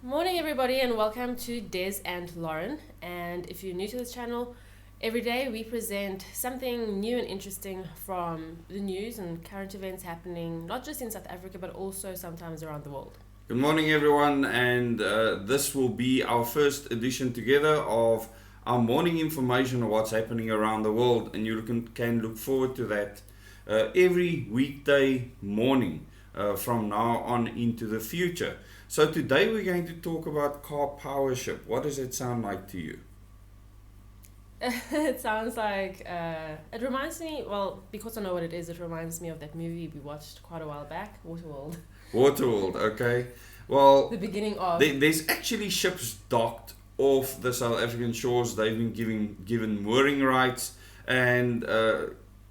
Morning, everybody, and welcome to Des and Lauren. And if you're new to this channel, every day we present something new and interesting from the news and current events happening not just in South Africa but also sometimes around the world. Good morning, everyone, and this will be our first edition together of our morning information of what's happening around the world, and you can look forward to that every weekday morning from now on into the future. So today we're going to talk about powership. What does it sound like to you? It sounds like, it reminds me, well, because I know what it is, it reminds me of that movie we watched quite a while back, Waterworld. Waterworld, okay. Well, The beginning of... there's actually ships docked off the South African shores. They've been given mooring rights, and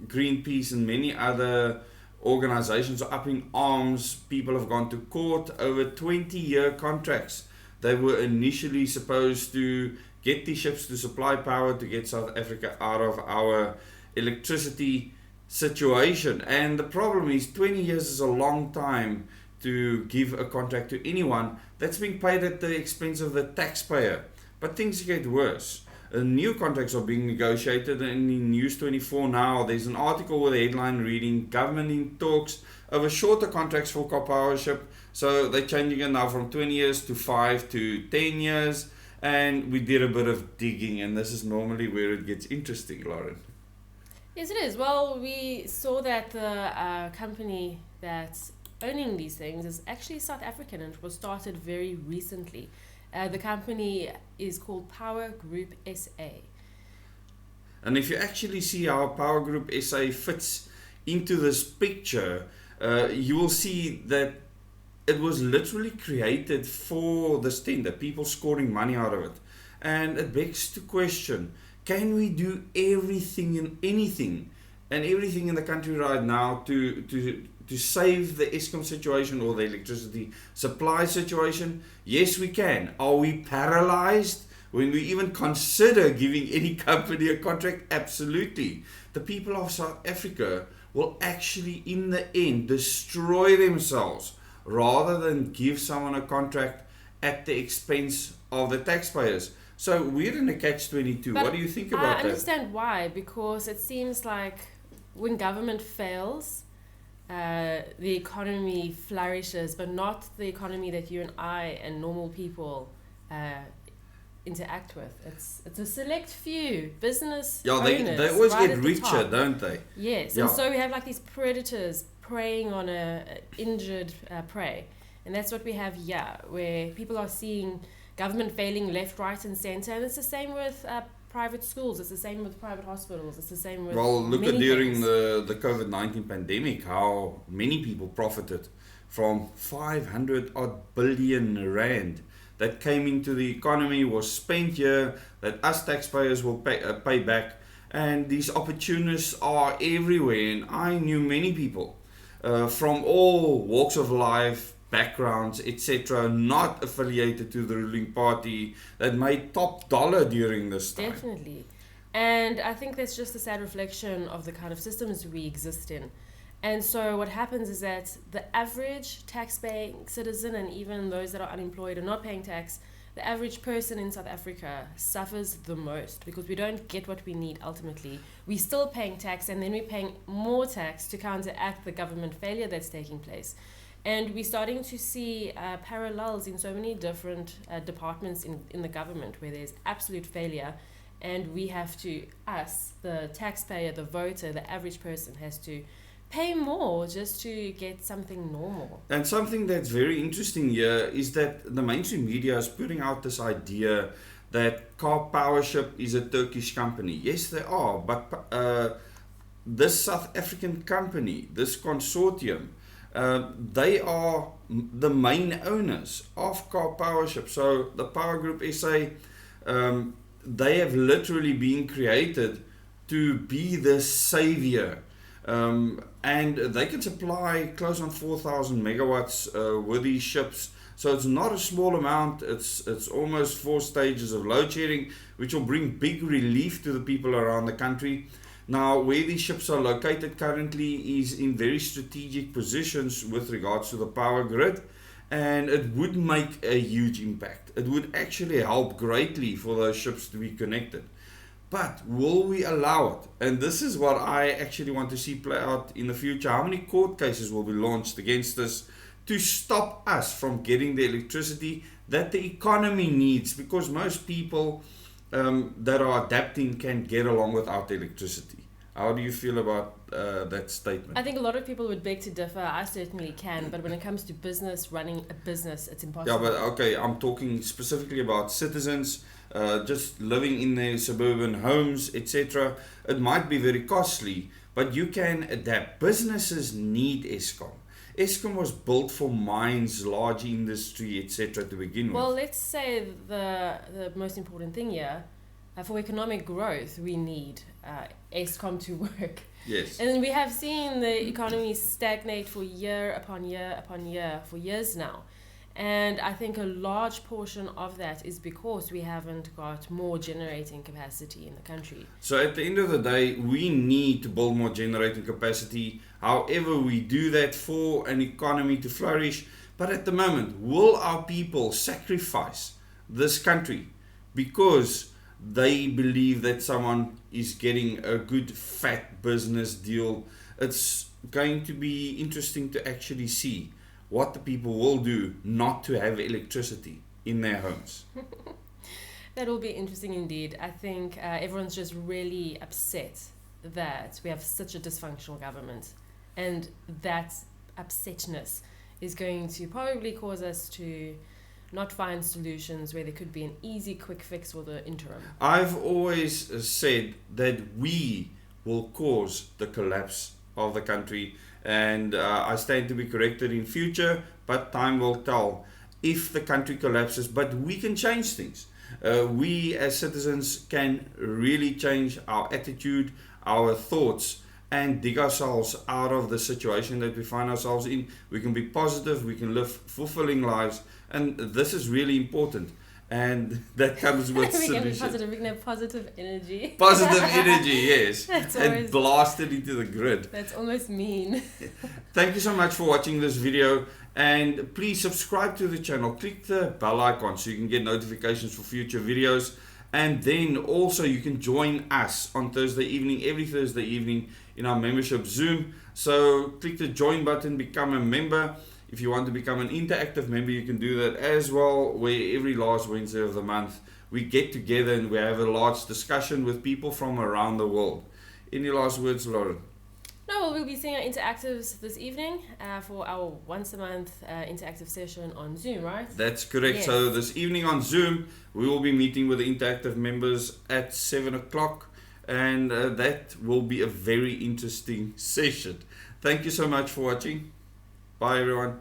Greenpeace and many other organizations are up in arms. People have gone to court over 20-year contracts. They were initially supposed to get these ships to supply power to get South Africa out of our electricity situation. And the problem is 20 years is a long time to give a contract to anyone that's being paid at the expense of the taxpayer. But things get worse. New contracts are being negotiated, and in News 24 now there's an article with a headline reading "Government in talks over shorter contracts for powership." So they're changing it now from 20 years to 5 to 10 years, and we did a bit of digging, and this is normally where it gets interesting, Lauren. Yes, it is. Well, we saw that the company that's owning these things is actually South African and it was started very recently. The company is called Power Group SA. And if you actually see how Power Group SA fits into this picture, you will see that it was literally created for this tender, people scoring money out of it. And it begs to question, can we do everything and anything and everything in the country right now to save the Eskom situation or the electricity supply situation? Yes, we can. Are we paralyzed when we even consider giving any company a contract? Absolutely. The people of South Africa will actually, in the end, destroy themselves rather than give someone a contract at the expense of the taxpayers. So we're in a catch-22. What do you think about that? I understand why, because it seems like when government fails, the economy flourishes, but not the economy that you and I and normal people interact with. It's a select few business owners. They always right get at the richer, top. don't they? Yes, and so we have like these predators preying on a injured prey, and that's what we have here, where people are seeing government failing left, right, and center, and it's the same with private schools, it's the same with private hospitals, it's the same with Look many at during things. the COVID-19 pandemic, how many people profited from 500 odd billion rand that came into the economy, was spent here, that us taxpayers will pay back. And these opportunists are everywhere, and I knew many people from all walks of life, backgrounds, etc., not affiliated to the ruling party, that made top dollar during this time. Definitely. And I think that's just a sad reflection of the kind of systems we exist in. And so what happens is that the average tax-paying citizen, and even those that are unemployed and not paying tax, the average person in South Africa suffers the most because we don't get what we need ultimately. We're still paying tax, and then we're paying more tax to counteract the government failure that's taking place. And we're starting to see parallels in so many different departments in the government where there's absolute failure, and we have to, us, the taxpayer, the voter, the average person, has to pay more just to get something normal. And something that's very interesting here is that the mainstream media is putting out this idea that powership is a Turkish company. Yes, they are, but this South African company, this consortium, they are the main owners of powership. So the Power Group SA, they have literally been created to be the savior. And they can supply close on 4,000 megawatts with these ships. So it's not a small amount. It's almost 4 stages of load shedding, which will bring big relief to the people around the country. Now, where these ships are located currently is in very strategic positions with regards to the power grid. and it would make a huge impact. It would actually help greatly for those ships to be connected. But will we allow it? And this is what I actually want to see play out in the future. How many court cases will be launched against us to stop us from getting the electricity that the economy needs? Because most people that are adapting can get along without electricity. How do you feel about that statement? I think a lot of people would beg to differ. I certainly can, but when it comes to business, running a business, it's impossible. Yeah, but okay, I'm talking specifically about citizens just living in their suburban homes, etc. It might be very costly, but you can adapt. Businesses need Eskom. Eskom was built for mines, large industry, etc. to begin with. Well, let's say the most important thing here, for economic growth, we need Eskom to work. Yes. And we have seen the economy stagnate for year upon year upon year for years now. And I think a large portion of that is because we haven't got more generating capacity in the country. So at the end of the day, we need to build more generating capacity. However, we do that for an economy to flourish. But at the moment, will our people sacrifice this country because they believe that someone is getting a good fat business deal? It's going to be interesting to actually see what the people will do not to have electricity in their homes. That will be interesting indeed. I think everyone's just really upset that we have such a dysfunctional government, and that upsetness is going to probably cause us to not find solutions where there could be an easy quick fix for the interim. I've always said that we will cause the collapse of the country, and I stand to be corrected in future, but time will tell if the country collapses. But we can change things. We as citizens can really change our attitude, our thoughts, and dig ourselves out of the situation that we find ourselves in. We can be positive, we can live fulfilling lives, and this is really important. And that comes with we can be solutions. positive, we can have positive energy. Positive energy, yes. That's And always, blast it into the grid. that's almost mean. Thank you so much for watching this video, and please subscribe to the channel. Click the bell icon so you can get notifications for future videos, and then also you can join us on Thursday evening, every Thursday evening, in our membership Zoom. So click the join button, become a member. If you want to become an interactive member, you can do that as well, where every last Wednesday of the month we get together and we have a large discussion with people from around the world. Any last words, Lauren? No, well, we'll be seeing our interactives this evening for our once a month interactive session on Zoom, right? That's correct. Yes. So this evening on Zoom, we will be meeting with the interactive members at 7 o'clock, and that will be a very interesting session. Thank you so much for watching. Bye, everyone.